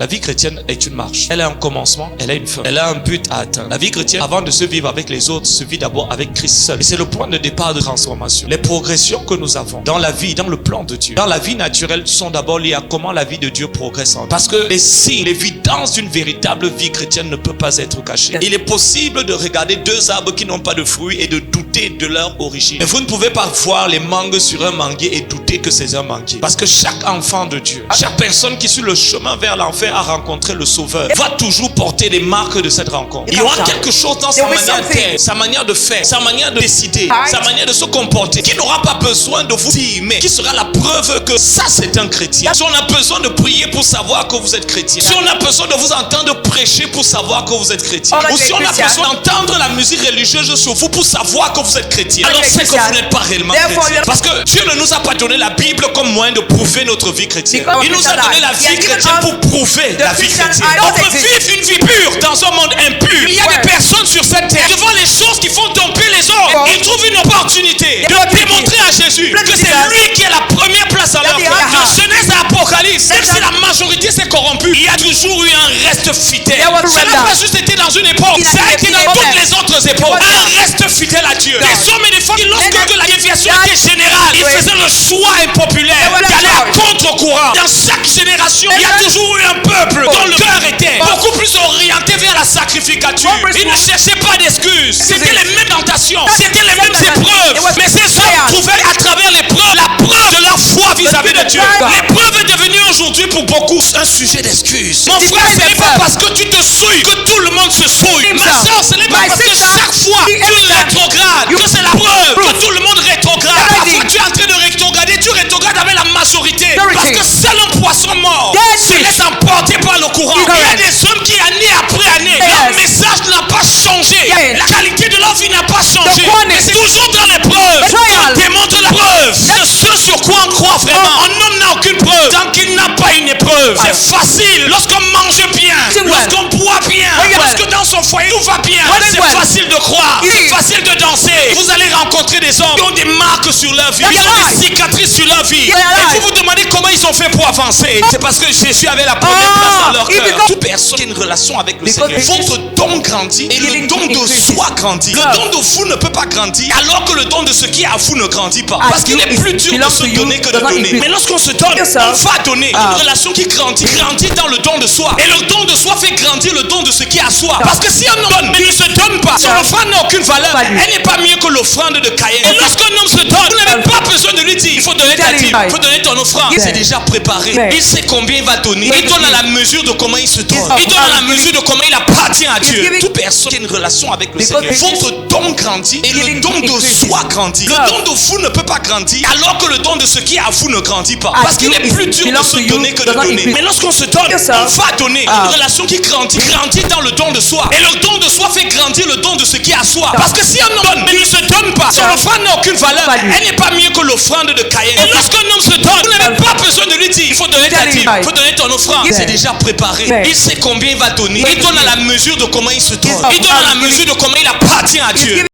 La vie chrétienne est une marche. Elle a un commencement, elle a une fin. Elle a un but à atteindre. La vie chrétienne, avant de se vivre avec les autres, se vit d'abord avec Christ seul. Et c'est le point de départ de transformation. Les progressions que nous avons dans la vie, dans le plan de Dieu, dans la vie naturelle, sont d'abord liées à comment la vie de Dieu progresse en nous. Parce que les signes, l'évidence d'une véritable vie chrétienne ne peut pas être cachée. Il est possible de regarder deux arbres qui n'ont pas de fruits et de douter de leur origine. Mais vous ne pouvez pas voir les mangues sur un manguier et douter que c'est un manguier. Parce que chaque enfant de Dieu, chaque personne qui sur le chemin vers l'enfer a rencontré le Sauveur, va toujours porter les marques de cette rencontre. Il y aura quelque chose dans sa manière d'être, sa manière de faire, sa manière de décider, sa manière de se comporter, qui n'aura pas besoin de vous dire, mais qui sera la preuve que ça c'est un chrétien. Si on a besoin de prier pour savoir que vous êtes chrétien, si on a besoin de vous entendre prêcher pour savoir que vous êtes chrétien, ou si on a besoin d'entendre la musique religieuse sur vous pour savoir que vous êtes chrétien, alors c'est que vous n'êtes pas réellement chrétien. Parce que Dieu ne nous a pas donné la Bible comme moyen de prouver notre vie chrétienne. Il nous a donné la vie chrétienne pour prouver la vie chrétienne. On peut vivre une vie pure dans un monde impur. Il y a des personnes sur cette terre, devant les choses qui font domper les autres, ils trouvent une opportunité de démontrer à Jésus que c'est lui qui est la première place à leur vie. De Genèse à Apocalypse, même si la majorité s'est corrompue, il y a toujours eu un reste fidèle. Ça n'a pas juste été dans une époque, ça a été dans toutes les autres époques. Un reste fidèle à Dieu. Des hommes et des femmes qui, lorsque la déviation était générale, ils faisaient le choix impopulaire d'aller à contre-courant. Dans chaque génération, il y a toujours eu un peuple dont le cœur était beaucoup plus orienté vers la sacrificature. Ils ne cherchaient pas d'excuses. C'était les mêmes tentations, c'était les mêmes épreuves. Mais ces hommes trouvaient à travers l'épreuve la preuve de leur foi vis-à-vis de Dieu. L'épreuve est devenue aujourd'hui pour beaucoup un sujet d'excuses. Mon frère, ce n'est pas parce que tu te souilles que tout le monde se souille. Ma soeur, ce n'est pas parce que chaque fois tu rétrogrades que c'est la preuve que tout le monde rétrograde. Parfois tu es en train de rétrograder, tu rétrogrades avec la majorité. Parce que seul un poisson mort se laisse emporter par le courant. Il y a des hommes qui, année après année, leur message n'a pas changé. La qualité de leur vie n'a pas changé. Mais c'est toujours dans l'épreuve qu'on démontre la preuve de ce sur quoi on croit vraiment. Un homme n'a aucune preuve tant qu'il n'a pas une épreuve. C'est facile lorsqu'on mange bien, lorsqu'on boit bien, lorsque dans son foyer tout va bien. C'est facile de croire, c'est facile de danser. Vous allez rencontrer des hommes qui ont des marques sur leur vie, ils ont des cicatrices sur leur vie. Et vous vous demandez comment ils ont fait pour avancer. C'est parce que Jésus avait la première place dans leur cœur. Toute personne qui a une relation avec le Seigneur, votre don grandit et le don de soi grandit. Le don de vous ne peut pas grandir alors que le don de ce qui est à vous ne grandit pas. Parce qu'il est plus dur de se donner que de donner. Mais lorsqu'on se donne, on va donner. Une relation qui grandit dans le don de soi. Et le don de soi fait grandir le don de ce qui est à soi. Parce que si un homme donne mais ne se donne pas, son offrande n'a aucune valeur. Elle n'est pas mieux que l'offrande de Caïn. Et lorsqu'un homme se donne, vous n'avez pas besoin de lui dire il faut donner ta dîme, il faut donner ton offrande. C'est déjà préparé. Il sait combien il va donner. Il donne à la mesure de comment il se donne. Il donne à la mesure de comment il appartient à Dieu. Toute personne qui a une relation avec le Seigneur, votre don grandit et le don de soi grandit. Le don de vous ne peut pas grandir alors que le don de ce qui est à vous ne grandit pas. Parce qu'il est plus dur de se donner que de donner. Mais lorsqu'on se donne, on va donner. Une relation qui grandit dans le don de soi. Et le don de soi fait grandir le don de ce qui est à soi. Parce que si un homme donne mais ne se donne pas, son offrande n'a aucune valeur. Elle n'est pas mieux que l'offrande de Caïn. Et lorsqu'un homme se donne, vous n'avez pas besoin de lui dire il faut donner ta dîme, il faut donner ton offrande. C'est déjà préparé. Il sait combien il va donner. Il donne à la mesure de comment il se donne. Il donne à la mesure de comment il appartient à Dieu.